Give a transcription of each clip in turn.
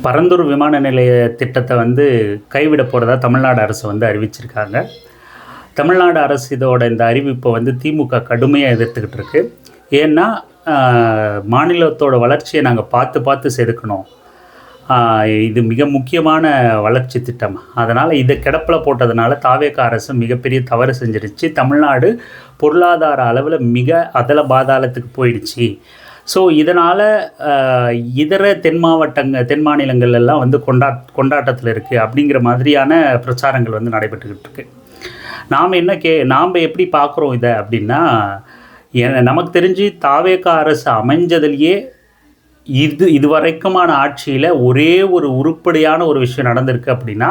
பரந்தூர் விமான நிலைய திட்டத்தை கைவிட போகிறதா தமிழ்நாடு அரசு அறிவிச்சிருக்காங்க. தமிழ்நாடு அரசு இதோட இந்த அறிவிப்பை திமுக கடுமையாக எதிர்த்துக்கிட்டு இருக்கு. ஏன்னா மாநிலத்தோட வளர்ச்சியை நாங்கள் பார்த்து பார்த்து செதுக்கணும், இது மிக முக்கியமான வளர்ச்சி திட்டம், அதனால் இதை கிடப்பில் போட்டதுனால தாவேகா அரசு மிகப்பெரிய தவறு செஞ்சிருச்சு. தமிழ்நாடு பொருளாதார அளவில் மிக அதல பாதாளத்துக்கு போயிடுச்சு. ஸோ இதனால் இதர தென் மாநிலங்கள்லாம் கொண்டாட்டத்தில் இருக்குது அப்படிங்கிற மாதிரியான பிரச்சாரங்கள் நடைபெற்றுக்கிட்டு இருக்கு. நாம் எப்படி பார்க்குறோம் இதை அப்படின்னா, நமக்கு தெரிஞ்சு தாவேகா அரசு அமைஞ்சதுலேயே இதுவரைக்குமான ஆட்சியில் ஒரே ஒரு உருப்படியான ஒரு விஷயம் நடந்திருக்கு அப்படின்னா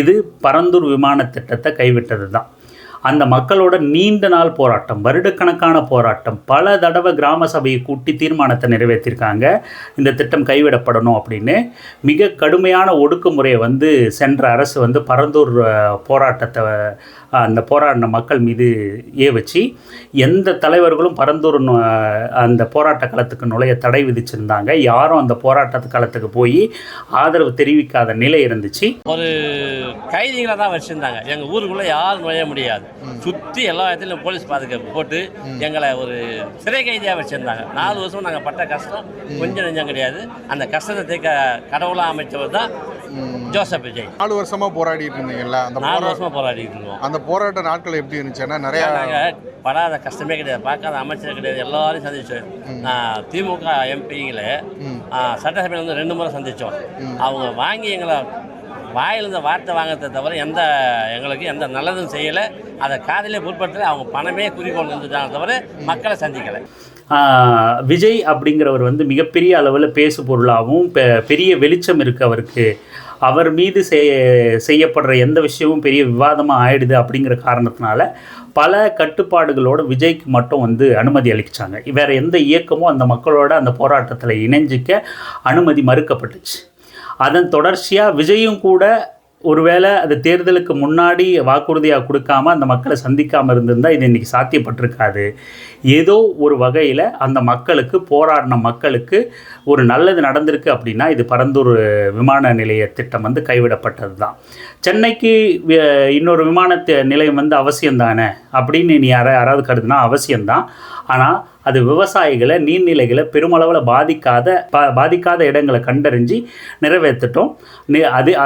இது பரந்தூர் விமான திட்டத்தை கைவிட்டது தான். அந்த மக்களோட நீண்ட நாள் போராட்டம், வருடக்கணக்கான போராட்டம், பல தடவை கிராம சபையை கூட்டி தீர்மானத்தை நிறைவேற்றிருக்காங்க இந்த திட்டம் கைவிடப்படணும் அப்படின்னு. மிக கடுமையான ஒடுக்குமுறையை சென்ற அரசு பரந்தூர் போராட்டத்தை அந்த போராடின மக்கள் மீது வச்சு எந்த தலைவர்களும் பரந்தூர் அந்த போராட்ட களத்துக்கு நுழைய தடை விதிச்சிருந்தாங்க. யாரும் அந்த போராட்ட களத்துக்கு போய் ஆதரவு தெரிவிக்காத நிலை இருந்துச்சு. ஒரு கைதிகளை தான் வச்சுருந்தாங்க. எங்கள் ஊருக்குள்ளே யாரும் நுழைய முடியாது. சுற்றி எல்லா இடத்துலையும் போலீஸ் பாதுகாப்பு போட்டு எங்களை ஒரு சிறை கைதியாக வச்சுருந்தாங்க. 4 வருஷம் நாங்கள் பட்ட கஷ்டம் கொஞ்சம் நெஞ்சம் கிடையாது. அந்த கஷ்டத்தை தீர்க்க கடவுளாக அமைச்சவர் தான் ஜோசப் விஜய். 4 வருஷமாக போராடிட்டு இருந்தீங்கல்ல, அந்த 4 வருஷமாக போராடிட்டு இருக்கோம். அந்த போராட்ட நாட்கள் எப்படி இருந்துச்சுன்னா நிறையா நாங்கள் படாத கஷ்டமே கிடையாது, பார்க்காத அமைச்சர் கிடையாது, எல்லாரையும் சந்திச்சோம். நான் திமுக எம்பிங்களை சட்டசபையில் 2 முறை சந்தித்தோம். அவங்க வாங்கி எங்களை வாயிலிருந்த வார்த்தை வாங்கிறத தவிர எங்களுக்கு எந்த நல்லதும் செய்யலை. அதை காதலே பொருட்படுத்தலை. அவங்க பணமே குறிக்கோள் வந்துட்டாங்க தவிர மக்களை சந்திக்கலை. விஜய் அப்படிங்கிறவர் மிகப்பெரிய அளவில் பேசு பொருளாகவும் பெரிய வெளிச்சம் இருக்குது அவருக்கு. அவர் மீது செய்யப்படுற எந்த விஷயமும் பெரிய விவாதமாக ஆயிடுது அப்படிங்கிற காரணத்தினால பல கட்டுப்பாடுகளோடு விஜய்க்கு மட்டும் அனுமதி அளிச்சாங்க. வேறு எந்த இயக்கமும் அந்த மக்களோட அந்த போராட்டத்தில் இணைஞ்சிக்க அனுமதி மறுக்கப்பட்டுச்சு. அதன் தொடர்ச்சியாக விஜயும் கூட ஒருவேளை அது தேர்தலுக்கு முன்னாடி வாக்குறுதியாக கொடுக்காம அந்த மக்களை சந்திக்காமல் இருந்திருந்தால் இது இன்றைக்கி சாத்தியப்பட்டிருக்காது. ஏதோ ஒரு வகையில் அந்த மக்களுக்கு, போராடின மக்களுக்கு ஒரு நல்லது நடந்திருக்கு அப்படின்னா இது பரந்தூர் விமான நிலைய திட்டம் கைவிடப்பட்டது தான். சென்னைக்கு இன்னொரு விமான நிலையம் அவசியம்தானே அப்படின்னு நீ யாராவது கருதுனா அவசியம்தான். ஆனால் அது விவசாயிகளை, நீர்நிலைகளை பெருமளவில் பாதிக்காத இடங்களை கண்டறிஞ்சு நிறைவேற்றட்டும்.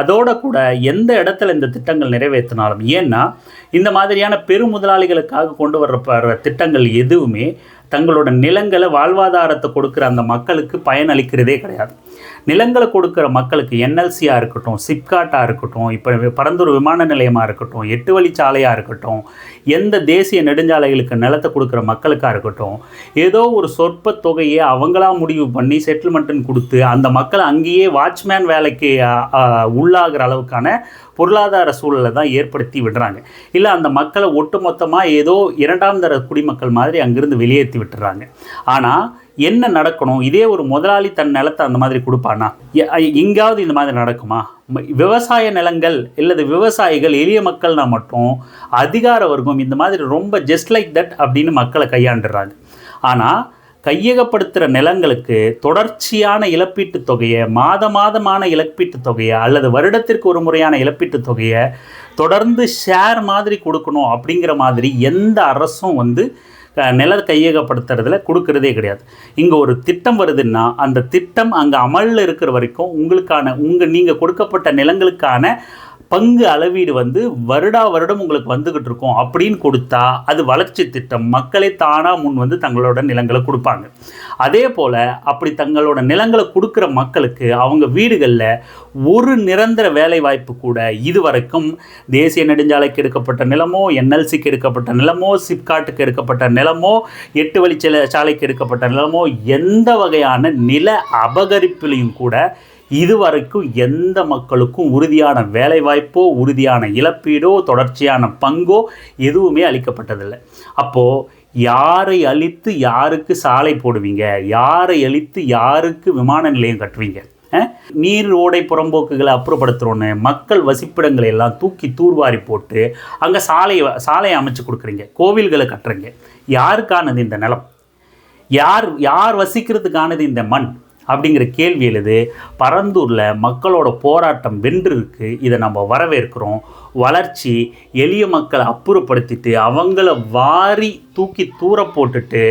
அதோட கூட எந்த இடத்துல இந்த திட்டங்கள் நிறைவேற்றினாலும், ஏன்னா இந்த மாதிரியான பெருமுதலாளிகளுக்காக கொண்டு வர்ற திட்டங்கள் எதுவுமே தங்களோட நிலங்களை, வாழ்வாதாரத்தை கொடுக்குற அந்த மக்களுக்கு பயனளிக்கிறதே கிடையாது. நிலங்களை கொடுக்குற மக்களுக்கு என்எல்சியாக இருக்கட்டும், சிப்காட்டாக இருக்கட்டும், இப்போ பரந்தூர் விமான நிலையமாக இருக்கட்டும், 8 வழிச்சாலையாக இருக்கட்டும், எந்த தேசிய நெடுஞ்சாலைகளுக்கு நிலத்தை கொடுக்குற மக்களுக்காக இருக்கட்டும், ஏதோ ஒரு சொற்ப தொகையை அவங்களா முடிவு பண்ணி செட்டில்மெண்ட்டுன்னு கொடுத்து அந்த மக்களை அங்கேயே வாட்ச்மேன் வேலைக்கு உள்ளாகிற அளவுக்கான பொருளாதார சூழலை தான் ஏற்படுத்தி விடுறாங்க. இல்லை அந்த மக்களை ஒட்டுமொத்தமாக ஏதோ 2ஆம் தர குடிமக்கள் மாதிரி அங்கிருந்து வெளியேற்றி விட்டுறாங்க. ஆனால் என்ன நடக்கணும்? இதே ஒரு முதலாளி தன் நிலத்தை அந்த மாதிரி கொடுப்பானா? எங்காவது இந்த மாதிரி நடக்குமா? விவசாய நிலங்கள் இல்லது விவசாயிகள், எளிய மக்கள்னா மட்டும் அதிகார வர்க்கம் இந்த மாதிரி ரொம்ப ஜஸ்ட் லைக் தட் அப்படின்னு மக்களை கையாண்டுறாங்க. ஆனால் கையகப்படுத்துகிற நிலங்களுக்கு தொடர்ச்சியான இழப்பீட்டுத் தொகையை, மாதமான இழப்பீட்டுத் தொகையை அல்லது வருடத்திற்கு ஒரு முறையான இழப்பீட்டுத் தொகையை தொடர்ந்து ஷேர் மாதிரி கொடுக்கணும் அப்படிங்கிற மாதிரி எந்த அரசும் நில கையகப்படுத்துறதுல கொடுக்கறதே கிடையாது. இங்கே ஒரு திட்டம் வருதுன்னா அந்த திட்டம் அங்கே அமலில் இருக்கிற வரைக்கும் நீங்கள் கொடுக்கப்பட்ட நிலங்களுக்கான பங்கு அளவீடு வருடம் உங்களுக்கு வந்துக்கிட்டு இருக்கும் அப்படின்னு கொடுத்தா அது வளர்ச்சி திட்டம். மக்களே தானாக முன் தங்களோட நிலங்களை கொடுப்பாங்க. அதே போல் அப்படி தங்களோட நிலங்களை கொடுக்குற மக்களுக்கு அவங்க வீடுகளில் ஒரு நிரந்தர வேலை வாய்ப்பு கூட இதுவரைக்கும் தேசிய நெடுஞ்சாலைக்கு எடுக்கப்பட்ட நிலமோ, என்எல்சிக்கு எடுக்கப்பட்ட நிலமோ, சிப்காட்டுக்கு எடுக்கப்பட்ட நிலமோ, 8 வழிச்சாலைக்கு எடுக்கப்பட்ட நிலமோ, எந்த வகையான நில அபகரிப்பிலையும் கூட இதுவரைக்கும் எந்த மக்களுக்கும் உறுதியான வேலை வாய்ப்போ, உறுதியான இழப்பீடோ, தொடர்ச்சியான பங்கோ எதுவுமே அளிக்கப்பட்டதில்லை. அப்போது யாரை அழித்து யாருக்கு சாலை போடுவீங்க? யாரை அழித்து யாருக்கு விமான நிலையம் கட்டுவீங்க? நீர் ஓடை புறம்போக்குகளை அப்புறப்படுத்துகிறோன்னு மக்கள் வசிப்பிடங்களை எல்லாம் தூக்கி தூர்வாரி போட்டு அங்கே சாலையை அமைச்சு கொடுக்குறீங்க, கோவில்களை கட்டுறீங்க. யாருக்கானது இந்த நிலம்? யார் வசிக்கிறதுக்கானது இந்த மண்? அப்படிங்கிற கேள்வி எழுது. பரந்தூரில் மக்களோட போராட்டம் வென்றிருக்கு. இதை நம்ம வரவேற்கிறோம். வளர்ச்சி எளிய மக்களை அப்புறப்படுத்திட்டு அவங்கள வாரி தூக்கி தூர போட்டுட்டு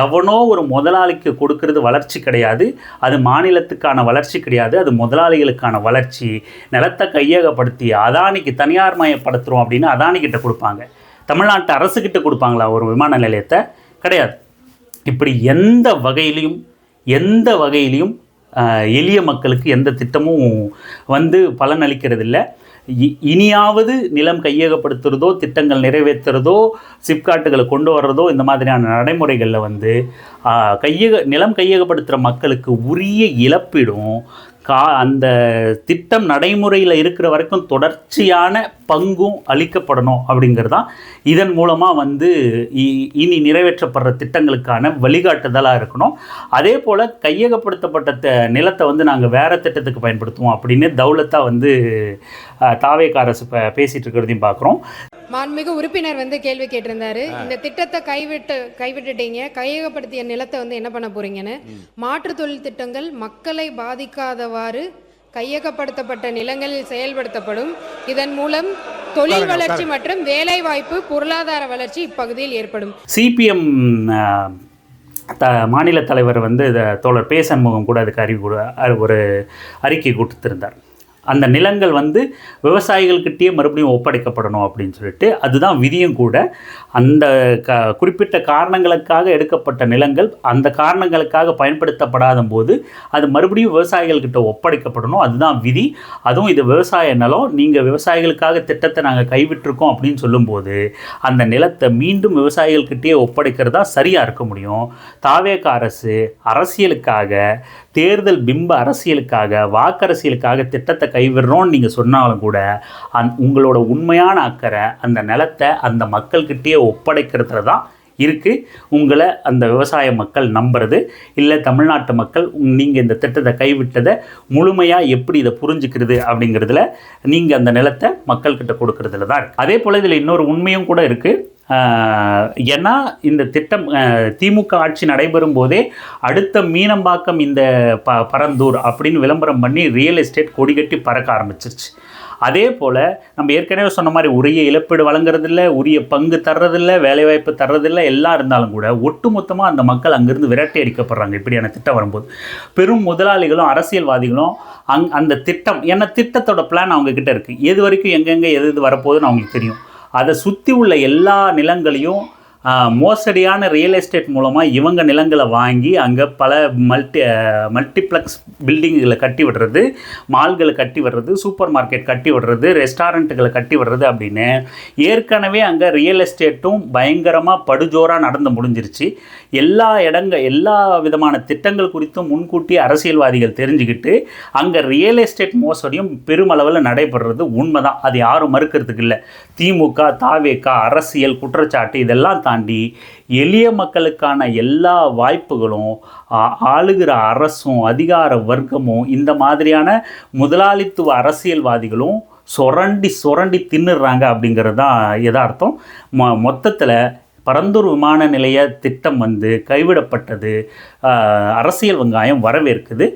எவனோ ஒரு முதலாளிக்கு கொடுக்கறது வளர்ச்சி கிடையாது. அது மாநிலத்துக்கான வளர்ச்சி கிடையாது. அது முதலாளிகளுக்கான வளர்ச்சி. நிலத்தை கையகப்படுத்தி அதானிக்கு தனியார் மயப்படுத்துகிறோம் அப்படின்னு அதானிக்கிட்ட கொடுப்பாங்க. தமிழ்நாட்டு அரசுக்கிட்ட கொடுப்பாங்களா ஒரு விமான நிலையத்தை? கிடையாது. இப்படி எந்த வகையிலையும் எளிய மக்களுக்கு எந்த திட்டமும் பலனளிக்கிறதில்லை. இனியாவது நிலம் கையகப்படுத்துறதோ திட்டங்கள் நிறைவேற்றுறதோ சிப்காட்டுகளை கொண்டு வர்றதோ இந்த மாதிரியான நடைமுறைகளில் நிலம் கையகப்படுத்துகிற மக்களுக்கு உரிய இழப்பீடும் அந்த திட்டம் நடைமுறையில் இருக்கிற வரைக்கும் தொடர்ச்சியான பங்கும் அளிக்கப்படணும் அப்படிங்கிறது தான் இதன் மூலமாக இனி நிறைவேற்றப்படுற திட்டங்களுக்கான வழிகாட்டுதலாக இருக்கணும். அதே போல் கையகப்படுத்தப்பட்ட நிலத்தை நாங்கள் வேறு திட்டத்துக்கு பயன்படுத்துவோம் அப்படின்னு தௌலத்தாக தாவேக அரசு பேசிகிட்டு இருக்கிறதையும் பார்க்குறோம். மாண்புமிகு உறுப்பினர் கேள்வி கேட்டிருந்தாரு. இந்த திட்டத்தை கைவிட்டுட்டீங்க, கையகப்படுத்திய நிலத்தை என்ன பண்ண போறீங்கன்னு. மாற்று தொழில் திட்டங்கள் மக்களை பாதிக்காதவாறு கையகப்படுத்தப்பட்ட நிலங்களில் செயல்படுத்தப்படும். இதன் மூலம் தொழில் வளர்ச்சி மற்றும் வேலை வாய்ப்பு, பொருளாதார வளர்ச்சி இப்பகுதியில் ஏற்படும். சிபிஎம் மாநில தலைவர் தோழர் பே. சண்முகம் கூட அதுக்கு ஒரு அறிக்கை கொடுத்திருந்தார். அந்த நிலங்கள் விவசாயிகள்கிட்டயே மறுபடியும் ஒப்படைக்கப்படணும் அப்படின்னு சொல்லிட்டு. அதுதான் விதியும் கூட. அந்த குறிப்பிட்ட காரணங்களுக்காக எடுக்கப்பட்ட நிலங்கள் அந்த காரணங்களுக்காக பயன்படுத்தப்படாத போது அது மறுபடியும் விவசாயிகள்கிட்ட ஒப்படைக்கப்படணும். அதுதான் விதி. அதுவும் இது விவசாய நிலம், நீங்கள் விவசாயிகளுக்காக திட்டத்தை நாங்கள் கைவிட்டிருக்கோம் அப்படின்னு சொல்லும்போது அந்த நிலத்தை மீண்டும் விவசாயிகள்கிட்டயே ஒப்படைக்கிறதா சரியாக இருக்க முடியும். தாவேக அரசு அரசியலுக்காக, தேர்தல் பிம்ப அரசியலுக்காக, வாக்கரசியலுக்காக திட்டத்தை கைவிடுறோன்னு நீங்கள் சொன்னாலும் கூட உங்களோட உண்மையான அக்கறை அந்த நிலத்தை அந்த மக்கள்கிட்டயே ஒப்படைக்கிறதுல தான் இருக்குது. உங்களை அந்த விவசாய மக்கள் நம்புறது இல்லை. தமிழ்நாட்டு மக்கள் நீங்கள் இந்த திட்டத்தை கைவிட்டதை முழுமையாக எப்படி இதை புரிஞ்சுக்கிறது அப்படிங்கிறதுல நீங்கள் அந்த நிலத்தை மக்கள்கிட்ட கொடுக்கறதுல தான் இருக்குது. அதே போல் இதில் இன்னொரு உண்மையும் கூட இருக்குது. ஏன்னா இந்த திட்டம் திமுக ஆட்சி நடைபெறும் போதே அடுத்த மீனம்பாக்கம் இந்த பரந்தூர் அப்படின்னு விளம்பரம் பண்ணி ரியல் எஸ்டேட் கொடிகட்டி பறக்க ஆரம்பிச்சிருச்சு. அதே போல் நம்ம ஏற்கனவே சொன்ன மாதிரி உரிய இழப்பீடு வழங்குறதில்ல, உரிய பங்கு தர்றதில்லை, வேலைவாய்ப்பு தர்றதில்லை, எல்லாம் இருந்தாலும் கூட ஒட்டு மொத்தமாக அந்த மக்கள் அங்கேருந்து விரட்டி அடிக்கப்படுறாங்க. இப்படியான திட்டம் வரும்போது பெரும் முதலாளிகளும் அரசியல்வாதிகளும் அந்த திட்டம், ஏன்னா திட்டத்தோட பிளான் அவங்கக்கிட்ட இருக்குது. எது வரைக்கும் எங்கெங்கே எது வரப்போகுதுன்னு அவங்களுக்கு தெரியும். அதை சுற்றி உள்ள எல்லா நிலங்களையும் மோசடியான ரியல் எஸ்டேட் மூலமாக இவங்க நிலங்களை வாங்கி அங்கே பல மல்டிப்ளெக்ஸ் பில்டிங்குகளை கட்டி விடுறது, மால்களை கட்டி விடுறது, சூப்பர் மார்க்கெட் கட்டி விடுறது, ரெஸ்டாரண்ட்டுகளை கட்டி விடுறது அப்படின்னு ஏற்கனவே அங்கே ரியல் எஸ்டேட்டும் பயங்கரமாக படுஜோராக நடந்து முடிஞ்சிருச்சு. எல்லா விதமான திட்டங்கள் குறித்தும் முன்கூட்டி அரசியல்வாதிகள் தெரிஞ்சுக்கிட்டு அங்கே ரியல் எஸ்டேட் மோசடியும் பெருமளவில் நடைபெறுறது உண்மைதான். அது யாரும் மறுக்கிறதுக்கு இல்லை. திமுக, தாவேக அரசியல் குற்றச்சாட்டு இதெல்லாம் தாண்டி எளிய மக்களுக்கான எல்லா வாய்ப்புகளும் ஆளுகிற அரசும் அதிகார வர்க்கமும் இந்த மாதிரியான முதலாளித்துவ அரசியல்வாதிகளும் சுரண்டி தின்னுறாங்க அப்படிங்கிறது தான் யதார்த்தம். மொத்தத்தில் பரந்தூர் விமான நிலைய திட்டம் கைவிடப்பட்டது அரசியல் வெங்காயம் வரவேற்குது.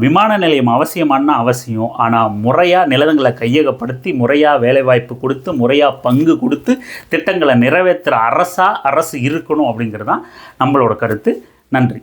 விமான நிலையம் அவசியம். ஆனால் முறையாக நிலங்களை கையகப்படுத்தி முறையாக வேலைவாய்ப்பு கொடுத்து முறையாக பங்கு கொடுத்து திட்டங்களை நிறைவேற்றுற அரசு இருக்கணும் அப்படிங்கிறது தான் நம்மளோட கருத்து. நன்றி.